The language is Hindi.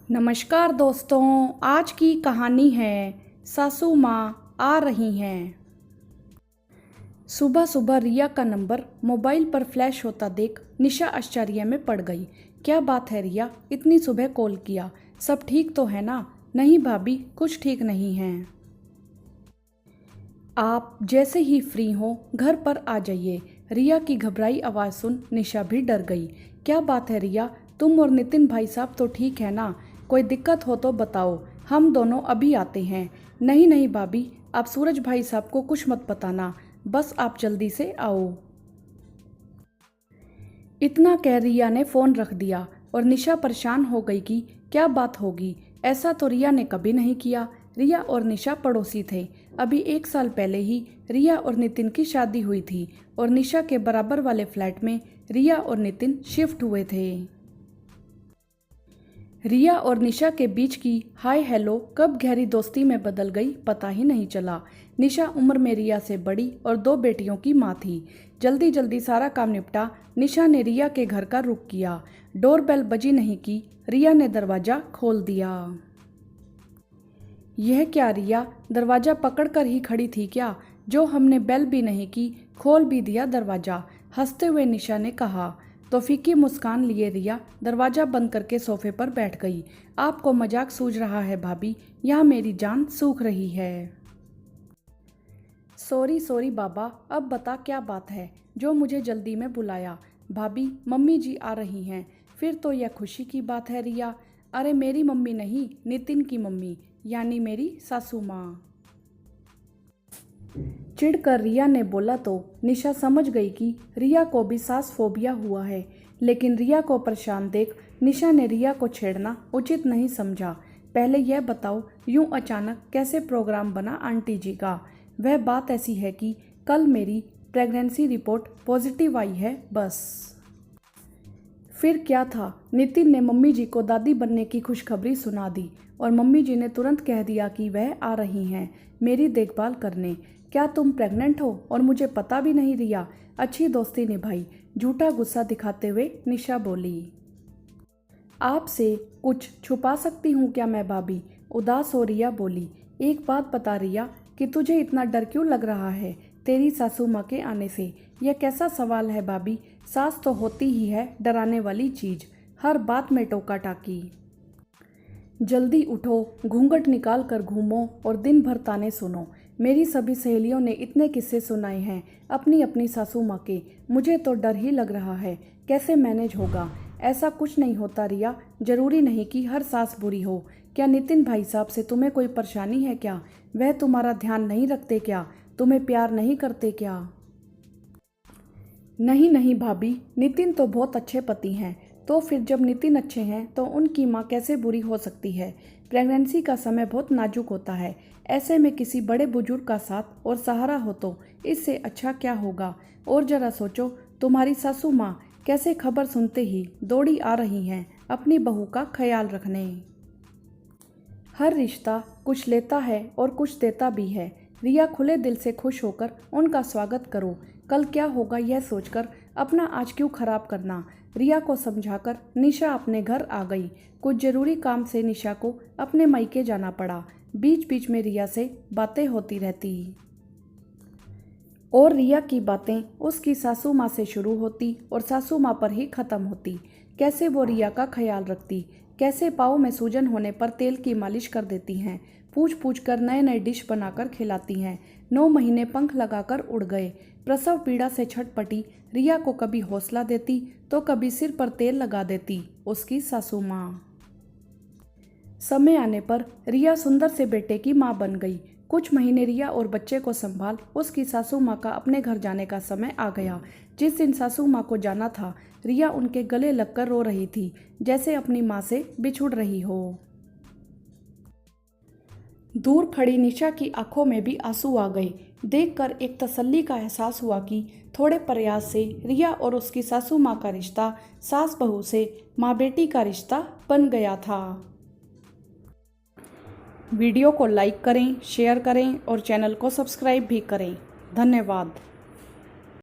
नमस्कार दोस्तों, आज की कहानी है सासू माँ आ रही हैं। सुबह सुबह रिया का नंबर मोबाइल पर फ्लैश होता देख निशा आश्चर्य में पड़ गई। क्या बात है रिया, इतनी सुबह कॉल किया? सब ठीक तो है ना? नहीं भाभी, कुछ ठीक नहीं है। आप जैसे ही फ्री हो घर पर आ जाइए। रिया की घबराई आवाज़ सुन निशा भी डर गई। क्या बात है रिया, तुम और नितिन भाई साहब तो ठीक है ना? कोई दिक्कत हो तो बताओ, हम दोनों अभी आते हैं। नहीं नहीं भाभी, आप सूरज भाई साहब को कुछ मत बताना, बस आप जल्दी से आओ। इतना कह रिया ने फ़ोन रख दिया और निशा परेशान हो गई कि क्या बात होगी। ऐसा तो रिया ने कभी नहीं किया। रिया और निशा पड़ोसी थे। अभी 1 साल पहले ही रिया और नितिन की शादी हुई थी और निशा के बराबर वाले फ्लैट में रिया और नितिन शिफ्ट हुए थे। रिया और निशा के बीच की हाय हेलो कब गहरी दोस्ती में बदल गई पता ही नहीं चला। निशा उम्र में रिया से बड़ी और 2 बेटियों की माँ थी। जल्दी जल्दी सारा काम निपटा निशा ने रिया के घर का रुख किया। डोरबेल बजी नहीं कि रिया ने दरवाज़ा खोल दिया। यह क्या रिया, दरवाज़ा पकड़कर ही खड़ी थी क्या? जो हमने बेल भी नहीं की, खोल भी दिया दरवाज़ा, हंसते हुए निशा ने कहा। तो फीकी मुस्कान लिए रिया दरवाज़ा बंद करके सोफे पर बैठ गई। आपको मजाक सूझ रहा है भाभी, यहाँ मेरी जान सूख रही है। सॉरी सॉरी बाबा, अब बता क्या बात है जो मुझे जल्दी में बुलाया? भाभी, मम्मी जी आ रही हैं। फिर तो यह खुशी की बात है रिया। अरे मेरी मम्मी नहीं, नितिन की मम्मी, यानी मेरी सासू माँ। चिढ़कर रिया ने बोला तो निशा समझ गई कि रिया को भी सास फोबिया हुआ है। लेकिन रिया को परेशान देख निशा ने रिया को छेड़ना उचित नहीं समझा। पहले यह बताओ, यूं अचानक कैसे प्रोग्राम बना आंटी जी का? वह बात ऐसी है कि कल मेरी प्रेगनेंसी रिपोर्ट पॉजिटिव आई है बस। फिर क्या था? नितिन ने मम्मी जी को दादी बनने की खुशखबरी सुना दी और मम्मी जी ने तुरंत कह दिया कि वह आ रही हैं मेरी देखभाल करने। क्या तुम प्रेग्नेंट हो और मुझे पता भी नहीं? रिया अच्छी दोस्ती निभाई, झूठा गुस्सा दिखाते हुए निशा बोली। आपसे कुछ छुपा सकती हूँ क्या मैं भाभी? उदास हो रिया बोली। एक बात बता रिया कि तुझे इतना डर क्यों लग रहा है तेरी सासू माँ के आने से? यह कैसा सवाल है भाभी? सास तो होती ही है डराने वाली चीज, हर बात में टोका टाकी। जल्दी उठो, घूंघट निकाल कर घूमो और दिन भर ताने सुनो। मेरी सभी सहेलियों ने इतने किस्से सुनाए हैं अपनी अपनी सासू माँ के। मुझे तो डर ही लग रहा है, कैसे मैनेज होगा? ऐसा कुछ नहीं होता रिया, जरूरी नहीं कि हर सास बुरी हो। क्या नितिन भाई साहब से तुम्हें कोई परेशानी है क्या? वह तुम्हारा ध्यान नहीं रखते क्या? तुम्हें प्यार नहीं करते क्या? नहीं नहीं भाभी, नितिन तो बहुत अच्छे पति हैं। तो फिर जब नितिन अच्छे हैं तो उनकी माँ कैसे बुरी हो सकती है? प्रेगनेंसी का समय बहुत नाजुक होता है, ऐसे में किसी बड़े बुजुर्ग का साथ और सहारा हो तो इससे अच्छा क्या होगा? और जरा सोचो, तुम्हारी सासू माँ कैसे खबर सुनते ही दौड़ी आ रही हैं अपनी बहू का ख्याल रखने। हर रिश्ता कुछ लेता है और कुछ देता भी है। रिया खुले दिल से खुश होकर उनका स्वागत करो। कल क्या होगा यह सोचकर अपना आज क्यों खराब करना? रिया को समझाकर निशा अपने घर आ गई। कुछ जरूरी काम से निशा को अपने मायके जाना पड़ा। बीच बीच में रिया से बातें होती रहती और रिया की बातें उसकी सासू माँ से शुरू होती और सासू माँ पर ही खत्म होती। कैसे वो रिया का ख्याल रखती, कैसे पाँव में सूजन होने पर तेल की मालिश कर देती हैं, पूछ पूछ कर नए नए डिश बनाकर खिलाती हैं। 9 महीने पंख लगाकर उड़ गए। प्रसव पीड़ा से छटपटी रिया को कभी हौसला देती तो कभी सिर पर तेल लगा देती उसकी सासू माँ। समय आने पर रिया सुंदर से बेटे की माँ बन गई। कुछ महीने रिया और बच्चे को संभाल उसकी सासू माँ का अपने घर जाने का समय आ गया। जिस दिन सासू माँ को जाना था, रिया उनके गले लगकर रो रही थी, जैसे अपनी माँ से बिछुड़ रही हो। दूर खड़ी निशा की आंखों में भी आंसू आ गए। देखकर एक तसल्ली का एहसास हुआ कि थोड़े प्रयास से रिया और उसकी सासू माँ का रिश्ता सास बहू से माँ बेटी का रिश्ता बन गया था। वीडियो को लाइक करें, शेयर करें और चैनल को सब्सक्राइब भी करें। धन्यवाद।